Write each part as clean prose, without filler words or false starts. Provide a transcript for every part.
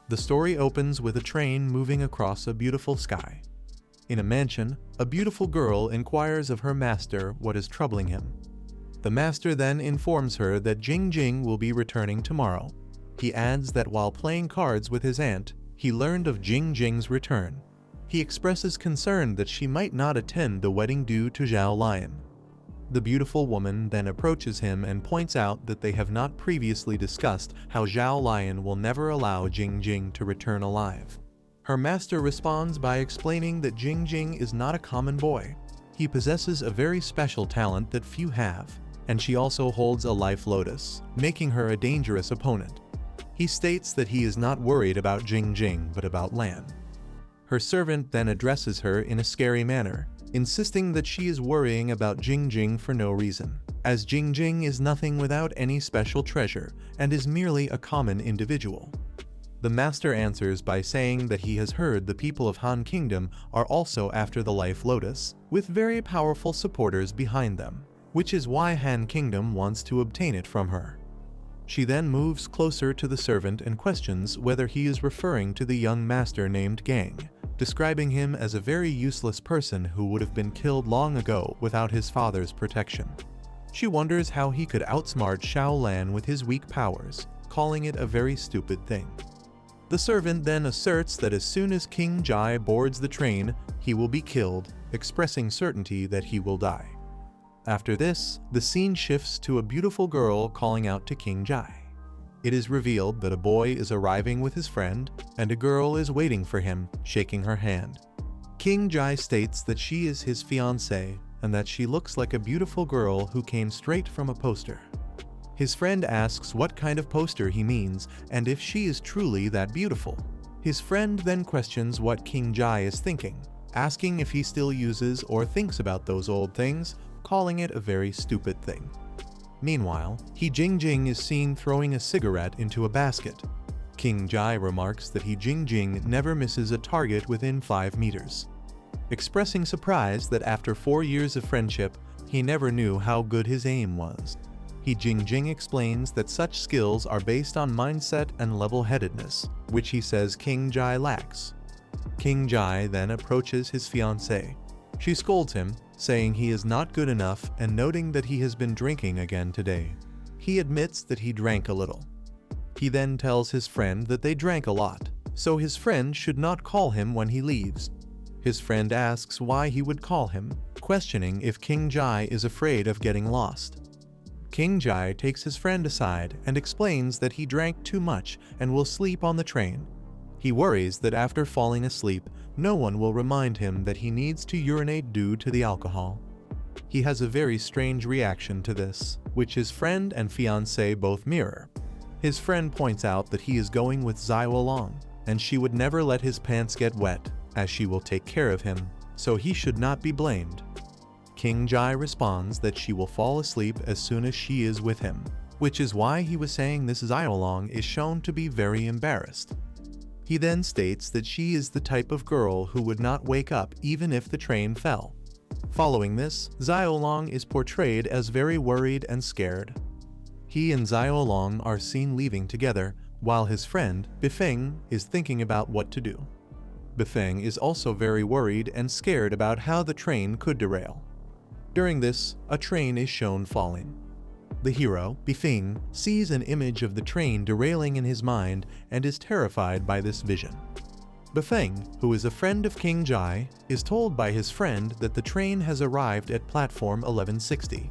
The story opens with a train moving across a beautiful sky. In a mansion, a beautiful girl inquires of her master what is troubling him. The master then informs her that Jing Jing will be returning tomorrow. He adds that while playing cards with his aunt, he learned of Jing Jing's return. He expresses concern that she might not attend the wedding due to Zhao Lion. The beautiful woman then approaches him and points out that they have not previously discussed how Zhao Lion will never allow Jing Jing to return alive. Her master responds by explaining that Jing Jing is not a common boy. He possesses a very special talent that few have, and she also holds a life lotus, making her a dangerous opponent. He states that he is not worried about Jing Jing but about Lan. Her servant then addresses her in a scary manner, insisting that she is worrying about Jing Jing for no reason, as Jing Jing is nothing without any special treasure and is merely a common individual. The master answers by saying that he has heard the people of Han Kingdom are also after the Life Lotus, with very powerful supporters behind them, which is why Han Kingdom wants to obtain it from her. She then moves closer to the servant and questions whether he is referring to the young master named Gang, describing him as a very useless person who would have been killed long ago without his father's protection. She wonders how he could outsmart Xiao Lan with his weak powers, calling it a very stupid thing. The servant then asserts that as soon as King Jai boards the train, he will be killed, expressing certainty that he will die. After this, the scene shifts to a beautiful girl calling out to King Jai. It is revealed that a boy is arriving with his friend, and a girl is waiting for him, shaking her hand. King Jai states that she is his fiancée, and that she looks like a beautiful girl who came straight from a poster. His friend asks what kind of poster he means, and if she is truly that beautiful. His friend then questions what King Jai is thinking, asking if he still uses or thinks about those old things, calling it a very stupid thing. Meanwhile, Jing Jing is seen throwing a cigarette into a basket. King Jai remarks that Jing Jing never misses a target within 5 meters. Expressing surprise that after 4 years of friendship, he never knew how good his aim was. Jing Jing explains that such skills are based on mindset and level-headedness, which he says King Jai lacks. King Jai then approaches his fiancée. She scolds him, saying he is not good enough and noting that he has been drinking again today. He admits that he drank a little. He then tells his friend that they drank a lot, so his friend should not call him when he leaves. His friend asks why he would call him, questioning if King Jai is afraid of getting lost. King Jai takes his friend aside and explains that he drank too much and will sleep on the train. He worries that after falling asleep, no one will remind him that he needs to urinate due to the alcohol. He has a very strange reaction to this, which his friend and fiancé both mirror. His friend points out that he is going with Zai Wolong, and she would never let his pants get wet, as she will take care of him, so he should not be blamed. King Jai responds that she will fall asleep as soon as she is with him, which is why he was saying this Zai Wolong is shown to be very embarrassed. He then states that she is the type of girl who would not wake up even if the train fell. Following this, Zai Wolong is portrayed as very worried and scared. He and Zai Wolong are seen leaving together, while his friend, Bifeng, is thinking about what to do. Bifeng is also very worried and scared about how the train could derail. During this, a train is shown falling. The hero, Bifeng, sees an image of the train derailing in his mind and is terrified by this vision. Bifeng, who is a friend of King Jai, is told by his friend that the train has arrived at platform 1160.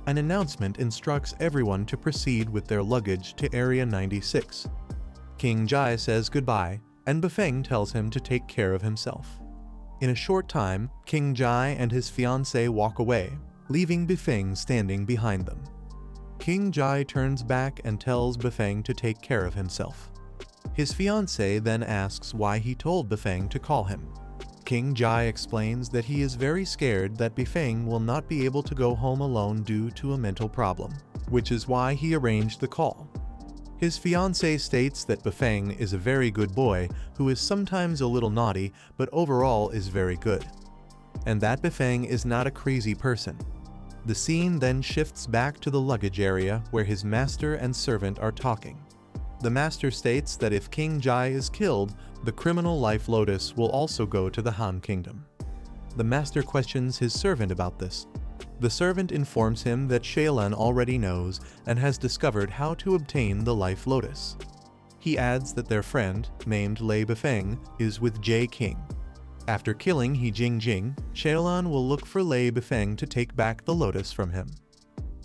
An announcement instructs everyone to proceed with their luggage to Area 96. King Jai says goodbye, and Bifeng tells him to take care of himself. In a short time, King Jai and his fiancée walk away, leaving Bifeng standing behind them. King Jai turns back and tells Bifeng to take care of himself. His fiancée then asks why he told Bifeng to call him. King Jai explains that he is very scared that Bifeng will not be able to go home alone due to a mental problem, which is why he arranged the call. His fiancée states that Bifeng is a very good boy who is sometimes a little naughty but overall is very good, and that Bifeng is not a crazy person. The scene then shifts back to the luggage area where his master and servant are talking. The master states that if King Jai is killed, the criminal life lotus will also go to the Han Kingdom. The master questions his servant about this. The servant informs him that Shaylin already knows and has discovered how to obtain the life lotus. He adds that their friend, named Lei Bifeng, is with Jie King. After killing He Jingjing, Shaylin will look for Lei Bifeng to take back the lotus from him.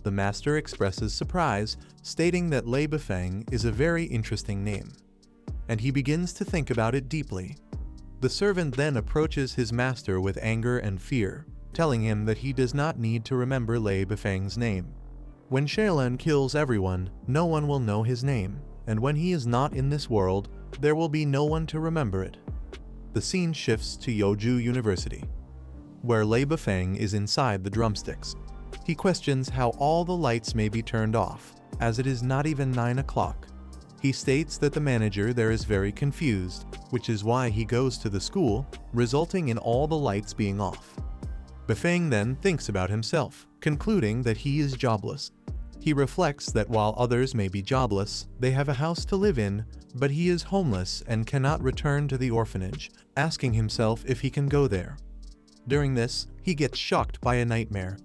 The master expresses surprise, stating that Lei Bifeng is a very interesting name, and he begins to think about it deeply. The servant then approaches his master with anger and fear, telling him that he does not need to remember Lei Bifeng's name. When Shaylin kills everyone, no one will know his name, and when he is not in this world, there will be no one to remember it. The scene shifts to Yeoju University, where Lei Bifeng is inside the drumsticks. He questions how all the lights may be turned off, as it is not even 9 o'clock. He states that the manager there is very confused, which is why he goes to the school, resulting in all the lights being off. Bifeng then thinks about himself, concluding that he is jobless. He reflects that while others may be jobless, they have a house to live in, but he is homeless and cannot return to the orphanage, asking himself if he can go there. During this, he gets shocked by a nightmare.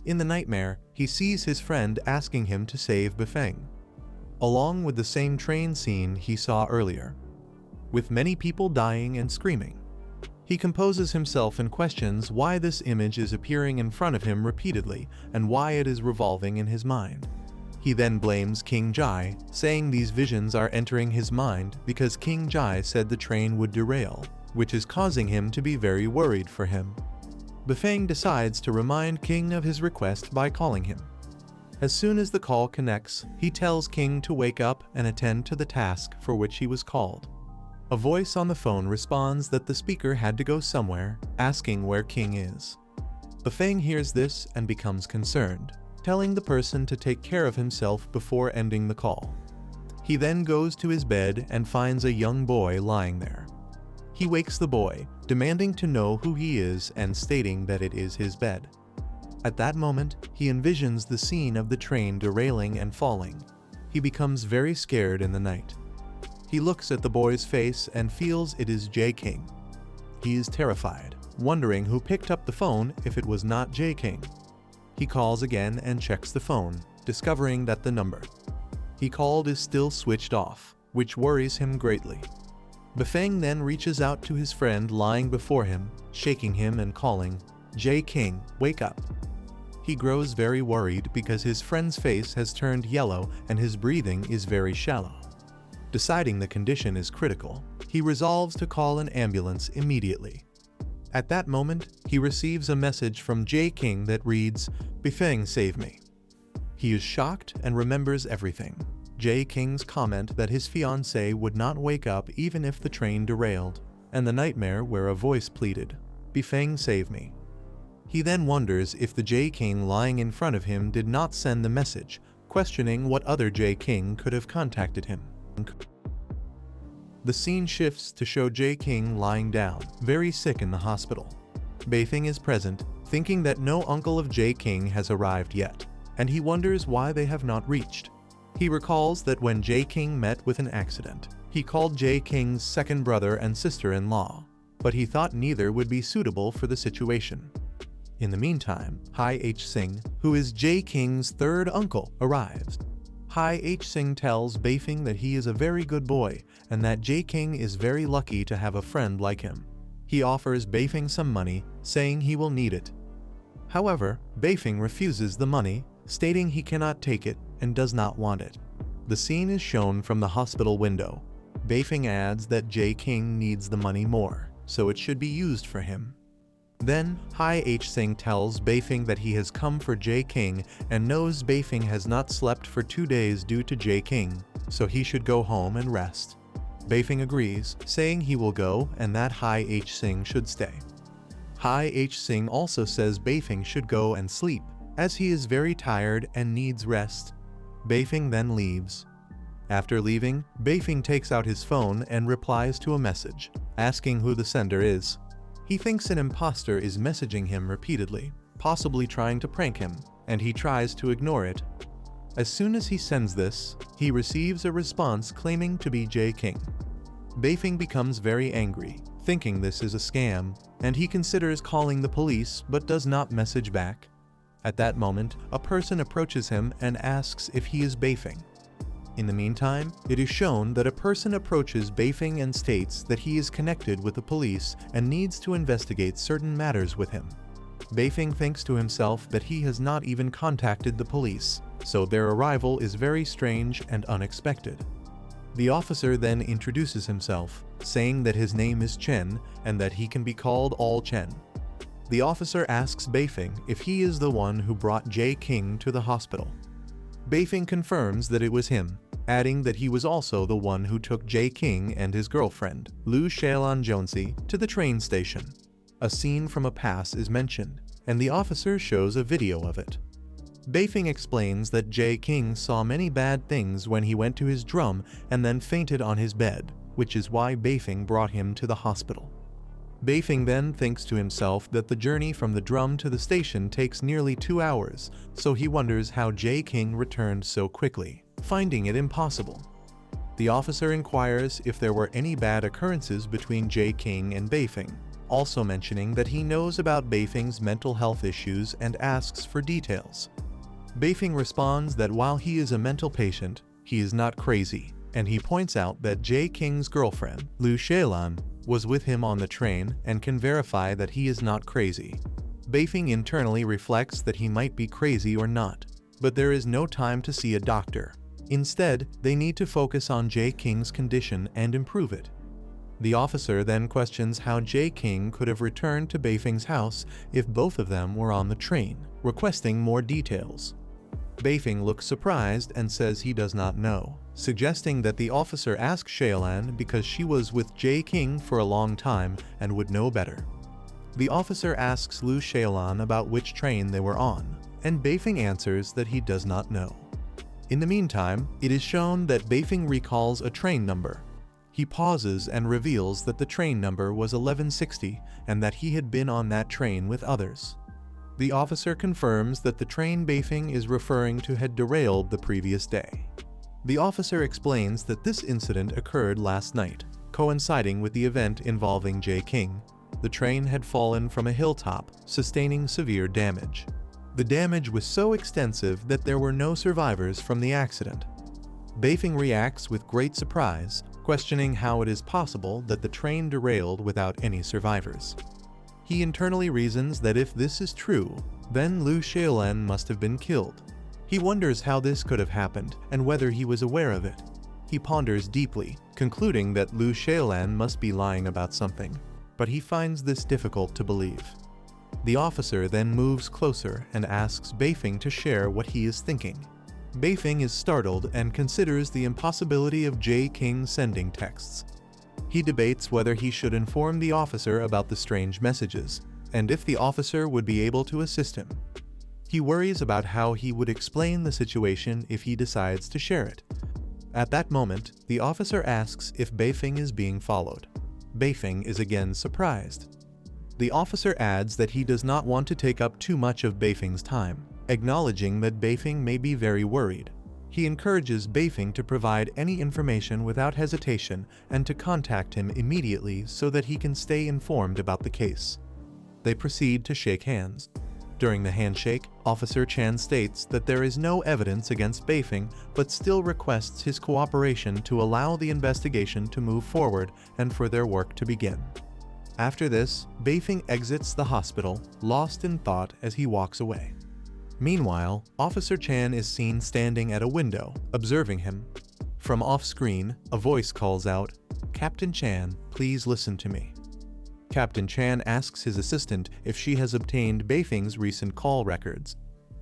In the nightmare, he sees his friend asking him to save Bifeng, along with the same train scene he saw earlier, with many people dying and screaming. He composes himself and questions why this image is appearing in front of him repeatedly and why it is revolving in his mind. He then blames King Jai, saying these visions are entering his mind because King Jai said the train would derail, which is causing him to be very worried for him. Bifeng decides to remind King of his request by calling him. As soon as the call connects, he tells King to wake up and attend to the task for which he was called. A voice on the phone responds that the speaker had to go somewhere, asking where King is. Bifeng hears this and becomes concerned, telling the person to take care of himself before ending the call. He then goes to his bed and finds a young boy lying there. He wakes the boy, demanding to know who he is and stating that it is his bed. At that moment, he envisions the scene of the train derailing and falling. He becomes very scared in the night. He looks at the boy's face and feels it is Jie King. He is terrified, wondering who picked up the phone if it was not Jie King. He calls again and checks the phone, discovering that the number he called is still switched off, which worries him greatly. Bifeng then reaches out to his friend lying before him, shaking him and calling, "Jie King, wake up." He grows very worried because his friend's face has turned yellow and his breathing is very shallow. Deciding the condition is critical, he resolves to call an ambulance immediately. At that moment, he receives a message from Jie King that reads, "Bifeng, save me." He is shocked and remembers everything. Jie King's comment that his fiancée would not wake up even if the train derailed, and the nightmare where a voice pleaded, "Bifeng, save me." He then wonders if the Jie King lying in front of him did not send the message, questioning what other Jie King could have contacted him. The scene shifts to show Jie King lying down, very sick in the hospital. Bifeng is present, thinking that no uncle of Jie King has arrived yet, and he wonders why they have not reached. He recalls that when Jie King met with an accident, he called Jie King's second brother and sister-in-law, but he thought neither would be suitable for the situation. In the meantime, Hai H. Sing, who is Jie King's third uncle, arrives. Hai H. Sing tells Bifeng that he is a very good boy and that Jie King is very lucky to have a friend like him. He offers Bifeng some money, saying he will need it. However, Bifeng refuses the money, stating he cannot take it and does not want it. The scene is shown from the hospital window. Bifeng adds that Jie King needs the money more, so it should be used for him. Then, Hai H. Sing tells Bifeng that he has come for Jie King and knows Bifeng has not slept for 2 days due to Jie King, so he should go home and rest. Bifeng agrees, saying he will go and that Hai H. Sing should stay. Hai H. Sing also says Bifeng should go and sleep, as he is very tired and needs rest. Bifeng then leaves. After leaving, Bifeng takes out his phone and replies to a message, asking who the sender is. He thinks an imposter is messaging him repeatedly, possibly trying to prank him, and he tries to ignore it. As soon as he sends this, he receives a response claiming to be Jae King. Beifing becomes very angry, thinking this is a scam, and he considers calling the police but does not message back. At that moment, a person approaches him and asks if he is Beifing. In the meantime, it is shown that a person approaches Beifing and states that he is connected with the police and needs to investigate certain matters with him. Beifing thinks to himself that he has not even contacted the police, so their arrival is very strange and unexpected. The officer then introduces himself, saying that his name is Chen and that he can be called All Chen. The officer asks Beifing if he is the one who brought Jae King to the hospital. Beifing confirms that it was him, adding that he was also the one who took Jae King and his girlfriend, Lu Shaelan Jonesy, to the train station. A scene from a pass is mentioned, and the officer shows a video of it. Beifing explains that Jae King saw many bad things when he went to his drum and then fainted on his bed, which is why Beifing brought him to the hospital. Beifing then thinks to himself that the journey from the drum to the station takes nearly 2 hours, so he wonders how Jae King returned so quickly, finding it impossible. The officer inquires if there were any bad occurrences between Jae King and Beifing, also mentioning that he knows about Beifing's mental health issues and asks for details. Beifing responds that while he is a mental patient, he is not crazy, and he points out that Jae King's girlfriend, Lu Shaelan, was with him on the train and can verify that he is not crazy. Beifing internally reflects that he might be crazy or not, but there is no time to see a doctor. Instead, they need to focus on Jae King's condition and improve it. The officer then questions how Jae King could have returned to Beifing's house if both of them were on the train, requesting more details. Beifing looks surprised and says he does not know, suggesting that the officer ask Shaelan because she was with Jae King for a long time and would know better. The officer asks Lu Shaelan about which train they were on, and Beifing answers that he does not know. In the meantime, it is shown that Beifing recalls a train number. He pauses and reveals that the train number was 1160 and that he had been on that train with others. The officer confirms that the train Beifing is referring to had derailed the previous day. The officer explains that this incident occurred last night, coinciding with the event involving Jae King. The train had fallen from a hilltop, sustaining severe damage. The damage was so extensive that there were no survivors from the accident. Beifing reacts with great surprise, questioning how it is possible that the train derailed without any survivors. He internally reasons that if this is true, then Lu Shaelan must have been killed. He wonders how this could have happened and whether he was aware of it. He ponders deeply, concluding that Lu Shaelan must be lying about something, but he finds this difficult to believe. The officer then moves closer and asks Beifing to share what he is thinking. Beifing is startled and considers the impossibility of Jae King sending texts. He debates whether he should inform the officer about the strange messages, and if the officer would be able to assist him. He worries about how he would explain the situation if he decides to share it. At that moment, the officer asks if Beifing is being followed. Beifing is again surprised. The officer adds that he does not want to take up too much of Beifing's time, acknowledging that Beifing may be very worried. He encourages Beifing to provide any information without hesitation and to contact him immediately so that he can stay informed about the case. They proceed to shake hands. During the handshake, Officer Chan states that there is no evidence against Beifing but still requests his cooperation to allow the investigation to move forward and for their work to begin. After this, Beifing exits the hospital, lost in thought as he walks away. Meanwhile, Officer Chan is seen standing at a window, observing him. From off-screen, a voice calls out, "Captain Chan, please listen to me." Captain Chan asks his assistant if she has obtained Beifing's recent call records.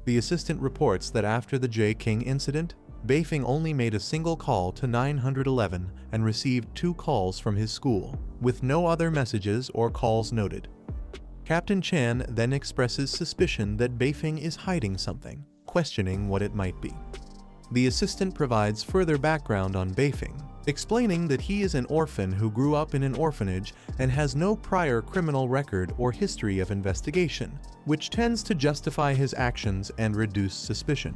The assistant reports that after the Jae King incident, Beifing only made a single call to 911 and received 2 calls from his school, with no other messages or calls noted. Captain Chan then expresses suspicion that Beifing is hiding something, questioning what it might be. The assistant provides further background on Beifing, explaining that he is an orphan who grew up in an orphanage and has no prior criminal record or history of investigation, which tends to justify his actions and reduce suspicion.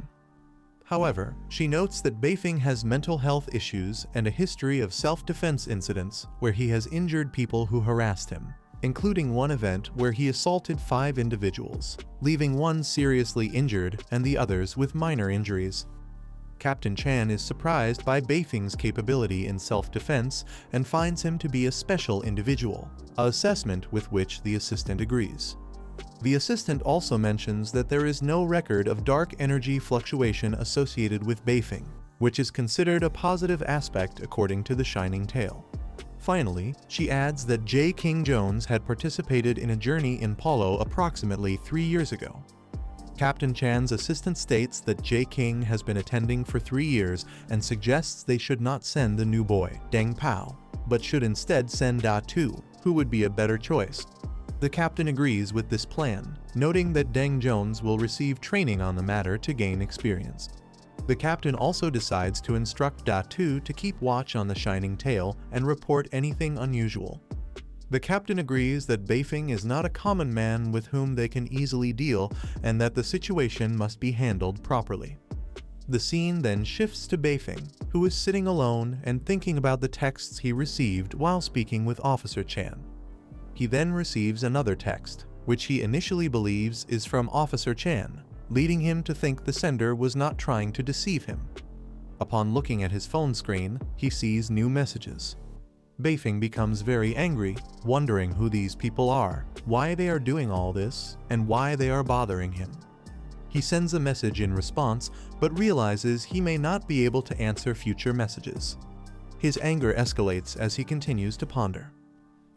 However, she notes that Beifing has mental health issues and a history of self-defense incidents where he has injured people who harassed him, including one event where he assaulted 5 individuals, leaving one seriously injured and the others with minor injuries. Captain Chan is surprised by Beifing's capability in self-defense and finds him to be a special individual, an assessment with which the assistant agrees. The assistant also mentions that there is no record of dark energy fluctuation associated with Beifing, which is considered a positive aspect according to the Shining Tale. Finally, she adds that J. King Jones had participated in a journey in Polo approximately 3 years ago. Captain Chan's assistant states that J. King has been attending for 3 years and suggests they should not send the new boy, Deng Pao, but should instead send Da Tu, who would be a better choice. The captain agrees with this plan, noting that Deng Jones will receive training on the matter to gain experience. The captain also decides to instruct Da Tu to keep watch on the Shining Tail and report anything unusual. The captain agrees that Beifing is not a common man with whom they can easily deal and that the situation must be handled properly. The scene then shifts to Beifing, who is sitting alone and thinking about the texts he received while speaking with Officer Chan. He then receives another text, which he initially believes is from Officer Chan, leading him to think the sender was not trying to deceive him. Upon looking at his phone screen, he sees new messages. Beifing becomes very angry, wondering who these people are, why they are doing all this, and why they are bothering him. He sends a message in response, but realizes he may not be able to answer future messages. His anger escalates as he continues to ponder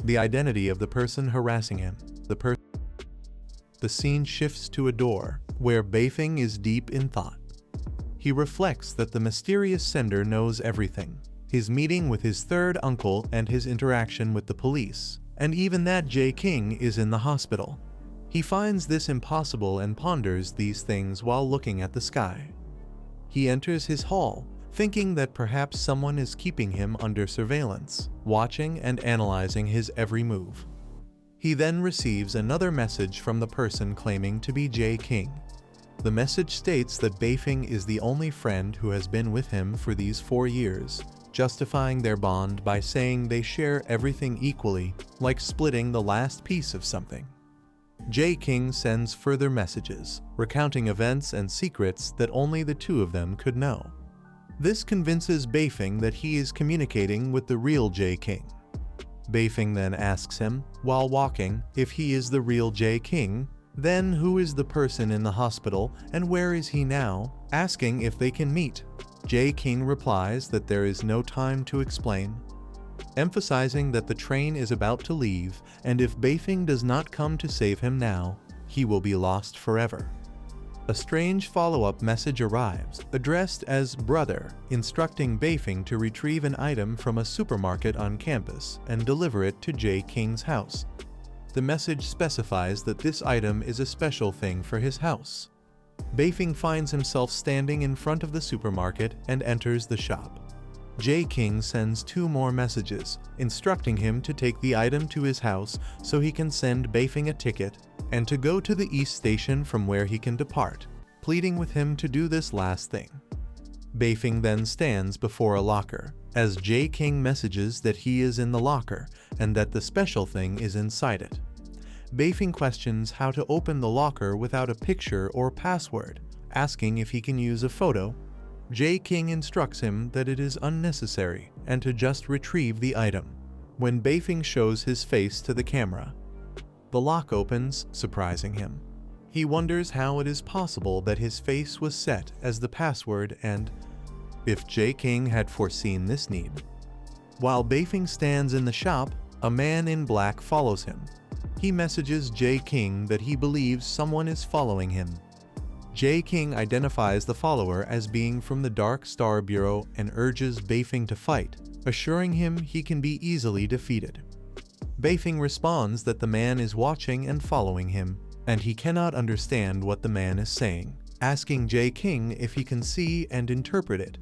the identity of the person harassing him. The scene shifts to a door, where Beifing is deep in thought. He reflects that the mysterious sender knows everything. His meeting with his third uncle and his interaction with the police, and even that J. King is in the hospital. He finds this impossible and ponders these things while looking at the sky. He enters his hall, thinking that perhaps someone is keeping him under surveillance, watching and analyzing his every move. He then receives another message from the person claiming to be J. King. The message states that Beifing is the only friend who has been with him for these 4 years, justifying their bond by saying they share everything equally, like splitting the last piece of something. J. King sends further messages, recounting events and secrets that only the two of them could know. This convinces Beifing that he is communicating with the real J. King. Beifing then asks him, while walking, if he is the real J. King, then who is the person in the hospital and where is he now, asking if they can meet. J. King replies that there is no time to explain, emphasizing that the train is about to leave and if Beifing does not come to save him now, he will be lost forever. A strange follow-up message arrives, addressed as Brother, instructing Beifing to retrieve an item from a supermarket on campus and deliver it to J. King's house. The message specifies that this item is a special thing for his house. Beifing finds himself standing in front of the supermarket and enters the shop. J. King sends 2 more messages, instructing him to take the item to his house so he can send Beifing a ticket and to go to the East Station from where he can depart, pleading with him to do this last thing. Beifing then stands before a locker, as J. King messages that he is in the locker and that the special thing is inside it. Beifing questions how to open the locker without a picture or password, asking if he can use a photo. J. King instructs him that it is unnecessary and to just retrieve the item. When Beifing shows his face to the camera, the lock opens, surprising him. He wonders how it is possible that his face was set as the password and if J. King had foreseen this need. While Beifing stands in the shop, a man in black follows him. He messages J. King that he believes someone is following him. J. King identifies the follower as being from the Dark Star Bureau and urges Beifing to fight, assuring him he can be easily defeated. Beifing responds that the man is watching and following him, and he cannot understand what the man is saying, asking J. King if he can see and interpret it.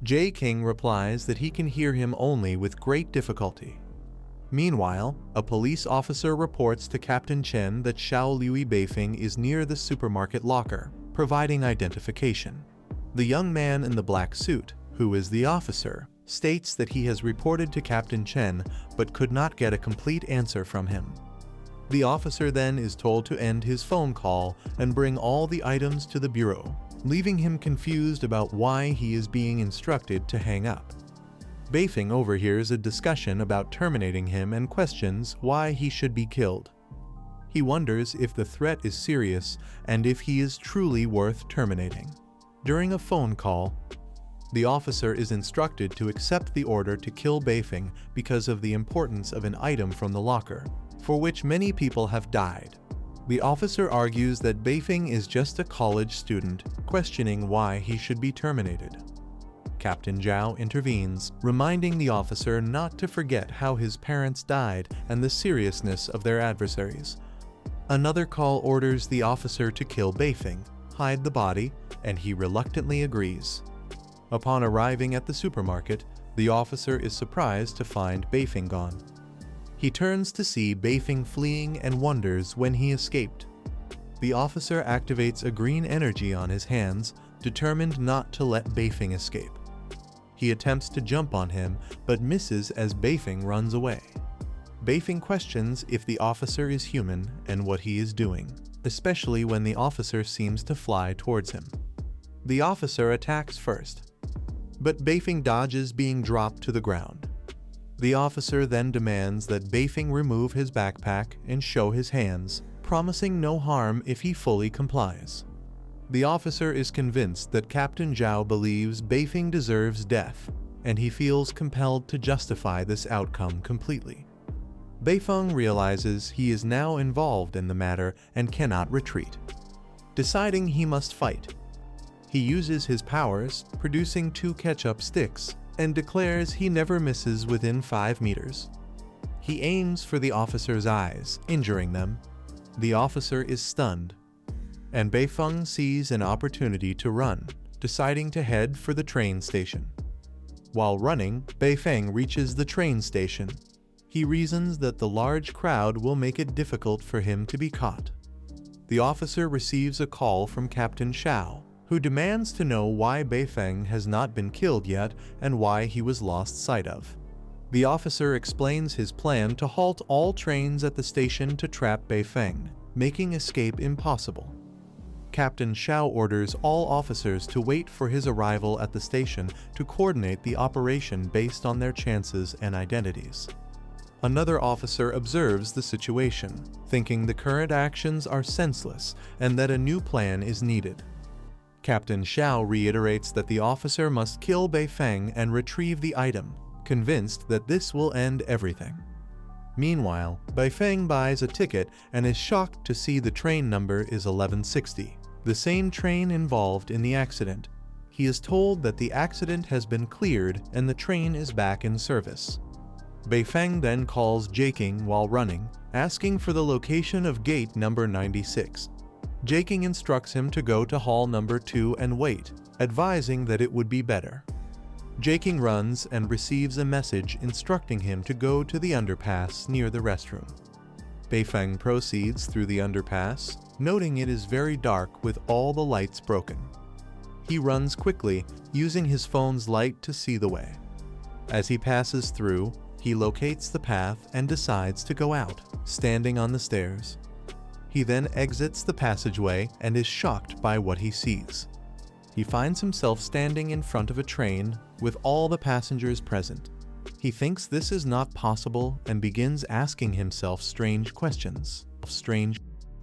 J. King replies that he can hear him only with great difficulty. Meanwhile, a police officer reports to Captain Chen that Xiao Liu Beifing is near the supermarket locker, providing identification. The young man in the black suit, who is the officer, states that he has reported to Captain Chen but could not get a complete answer from him. The officer then is told to end his phone call and bring all the items to the bureau, leaving him confused about why he is being instructed to hang up. Beifeng overhears a discussion about terminating him and questions why he should be killed. He wonders if the threat is serious and if he is truly worth terminating. During a phone call, the officer is instructed to accept the order to kill Beifeng because of the importance of an item from the locker, for which many people have died. The officer argues that Beifeng is just a college student, questioning why he should be terminated. Captain Zhao intervenes, reminding the officer not to forget how his parents died and the seriousness of their adversaries. Another call orders the officer to kill Beifeng, hide the body, and he reluctantly agrees. Upon arriving at the supermarket, the officer is surprised to find Beifeng gone. He turns to see Beifeng fleeing and wonders when he escaped. The officer activates a green energy on his hands, determined not to let Beifeng escape. He attempts to jump on him, but misses as Beifeng runs away. Beifeng questions if the officer is human and what he is doing, especially when the officer seems to fly towards him. The officer attacks first, but Beifeng dodges being dropped to the ground. The officer then demands that Beifeng remove his backpack and show his hands, promising no harm if he fully complies. The officer is convinced that Captain Zhao believes Beifeng deserves death, and he feels compelled to justify this outcome completely. Beifeng realizes he is now involved in the matter and cannot retreat. Deciding he must fight, he uses his powers, producing 2 ketchup sticks, and declares he never misses within 5 meters. He aims for the officer's eyes, injuring them. The officer is stunned, and Beifeng sees an opportunity to run, deciding to head for the train station. While running, Beifeng reaches the train station. He reasons that the large crowd will make it difficult for him to be caught. The officer receives a call from Captain Shao, who demands to know why Beifeng has not been killed yet and why he was lost sight of. The officer explains his plan to halt all trains at the station to trap Beifeng, making escape impossible. Captain Shao orders all officers to wait for his arrival at the station to coordinate the operation based on their chances and identities. Another officer observes the situation, thinking the current actions are senseless and that a new plan is needed. Captain Shao reiterates that the officer must kill Beifeng and retrieve the item, convinced that this will end everything. Meanwhile, Beifeng buys a ticket and is shocked to see the train number is 1160, the same train involved in the accident. He is told that the accident has been cleared and the train is back in service. Beifeng then calls Jaking while running, asking for the location of gate number 96. Jaking instructs him to go to hall number 2 and wait, advising that it would be better. Jaking runs and receives a message instructing him to go to the underpass near the restroom. Beifeng proceeds through the underpass, noting it is very dark with all the lights broken. He runs quickly, using his phone's light to see the way. As he passes through, he locates the path and decides to go out, standing on the stairs. He then exits the passageway and is shocked by what he sees. He finds himself standing in front of a train with all the passengers present. He thinks this is not possible and begins asking himself strange questions.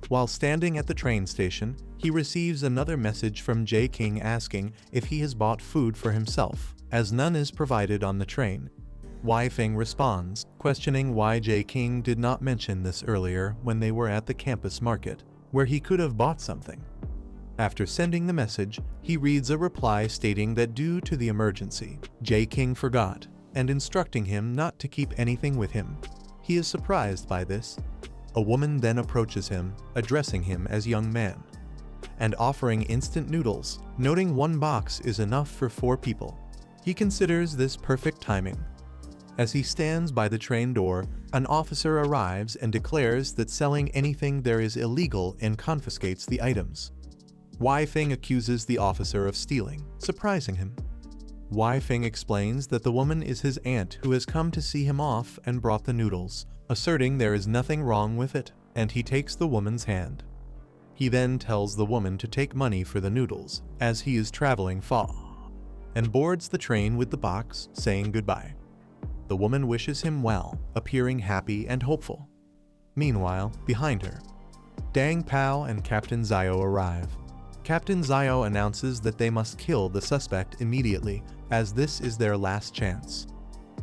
While standing at the train station, he receives another message from Jaking asking if he has bought food for himself, as none is provided on the train. Weifeng responds, questioning why Jaking did not mention this earlier when they were at the campus market, where he could have bought something. After sending the message, he reads a reply stating that due to the emergency, Jaking forgot, and instructing him not to keep anything with him. He is surprised by this. A woman then approaches him, addressing him as young man, and offering instant noodles, noting 1 box is enough for 4 people. He considers this perfect timing. As he stands by the train door, an officer arrives and declares that selling anything there is illegal and confiscates the items. Wai Feng accuses the officer of stealing, surprising him. Wai Feng explains that the woman is his aunt who has come to see him off and brought the noodles, asserting there is nothing wrong with it, and he takes the woman's hand. He then tells the woman to take money for the noodles, as he is traveling far, and boards the train with the box, saying goodbye. The woman wishes him well, appearing happy and hopeful. Meanwhile, behind her, Dang Pao and Captain Zio arrive. Captain Zio announces that they must kill the suspect immediately, as this is their last chance.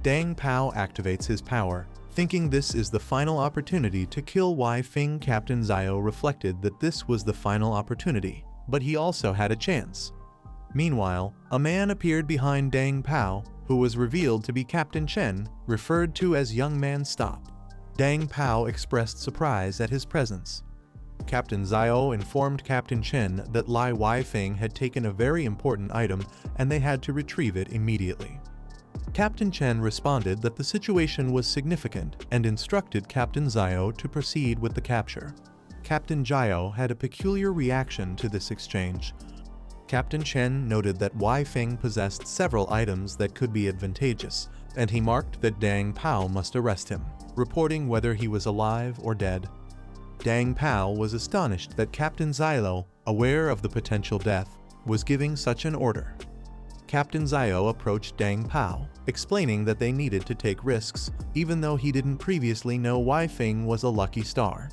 Dang Pao activates his power, thinking this is the final opportunity to kill Wai Feng. Captain Zio reflected that this was the final opportunity, but he also had a chance. Meanwhile, a man appeared behind Dang Pao, who was revealed to be Captain Chen, referred to as Young Man Stop. Dang Pao expressed surprise at his presence. Captain Zio informed Captain Chen that Lai Wai Feng had taken a very important item and they had to retrieve it immediately. Captain Chen responded that the situation was significant and instructed Captain Zio to proceed with the capture. Captain Zio had a peculiar reaction to this exchange. Captain Chen noted that Wai Feng possessed several items that could be advantageous, and he marked that Dang Pao must arrest him, reporting whether he was alive or dead. Dang Pao was astonished that Captain Zio, aware of the potential death, was giving such an order. Captain Zio approached Dang Pao, explaining that they needed to take risks, even though he didn't previously know Wai Feng was a lucky star.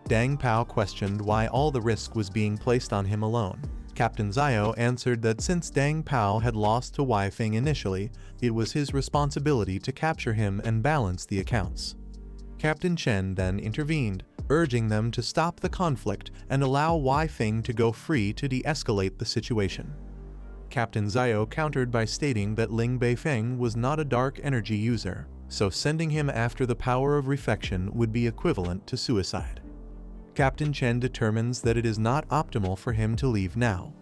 Dang Pao questioned why all the risk was being placed on him alone. Captain Zio answered that since Dang Pao had lost to Wai Feng initially, it was his responsibility to capture him and balance the accounts. Captain Chen then intervened, urging them to stop the conflict and allow Wai Feng to go free to de-escalate the situation. Captain Zio countered by stating that Ling Beifeng was not a dark energy user, so sending him after the power of refection would be equivalent to suicide. Captain Chen determines that it is not optimal for him to leave now.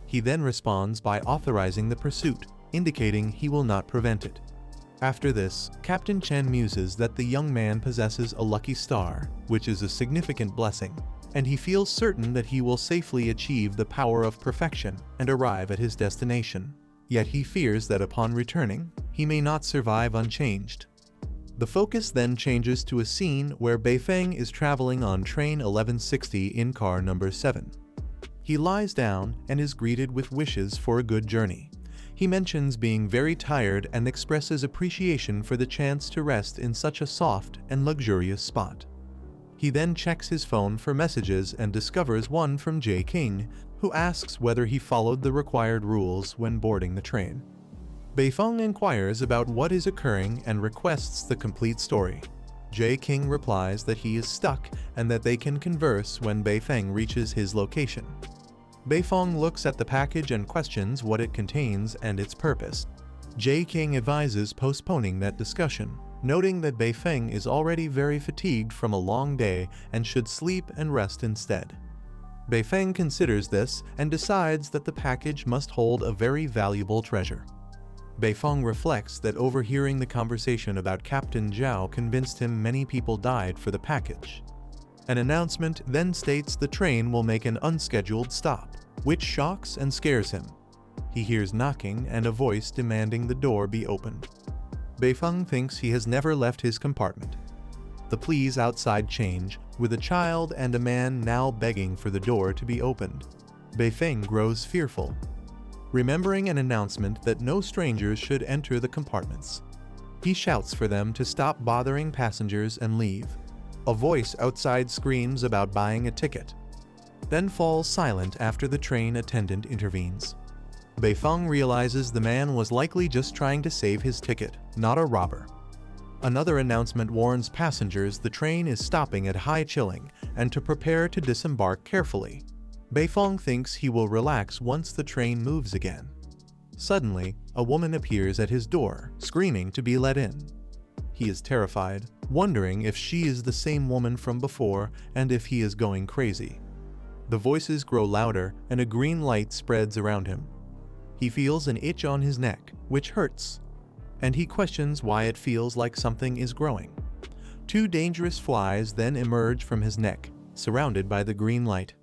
He then responds by authorizing the pursuit, indicating he will not prevent it. After this, Captain Chen muses that the young man possesses a lucky star, which is a significant blessing, and he feels certain that he will safely achieve the power of perfection and arrive at his destination. Yet he fears that upon returning, he may not survive unchanged. The focus then changes to a scene where Beifeng is traveling on train 1160 in car number 7. He lies down and is greeted with wishes for a good journey. He mentions being very tired and expresses appreciation for the chance to rest in such a soft and luxurious spot. He then checks his phone for messages and discovers one from Jay King, who asks whether he followed the required rules when boarding the train. Beifeng inquires about what is occurring and requests the complete story. Jay King replies that he is stuck and that they can converse when Beifeng reaches his location. Beifeng looks at the package and questions what it contains and its purpose. Jay King advises postponing that discussion, noting that Beifeng is already very fatigued from a long day and should sleep and rest instead. Beifeng considers this and decides that the package must hold a very valuable treasure. Beifeng reflects that overhearing the conversation about Captain Zhao convinced him many people died for the package. An announcement then states the train will make an unscheduled stop, which shocks and scares him. He hears knocking and a voice demanding the door be opened. Beifeng thinks he has never left his compartment. The pleas outside change, with a child and a man now begging for the door to be opened. Beifeng grows fearful, remembering an announcement that no strangers should enter the compartments. He shouts for them to stop bothering passengers and leave. A voice outside screams about buying a ticket, then falls silent after the train attendant intervenes. Beifeng realizes the man was likely just trying to save his ticket, not a robber. Another announcement warns passengers the train is stopping at Hai Chilling and to prepare to disembark carefully. Beifeng thinks he will relax once the train moves again. Suddenly, a woman appears at his door, screaming to be let in. He is terrified, wondering if she is the same woman from before and if he is going crazy. The voices grow louder and a green light spreads around him. He feels an itch on his neck, which hurts, and he questions why it feels like something is growing. Two dangerous flies then emerge from his neck, surrounded by the green light.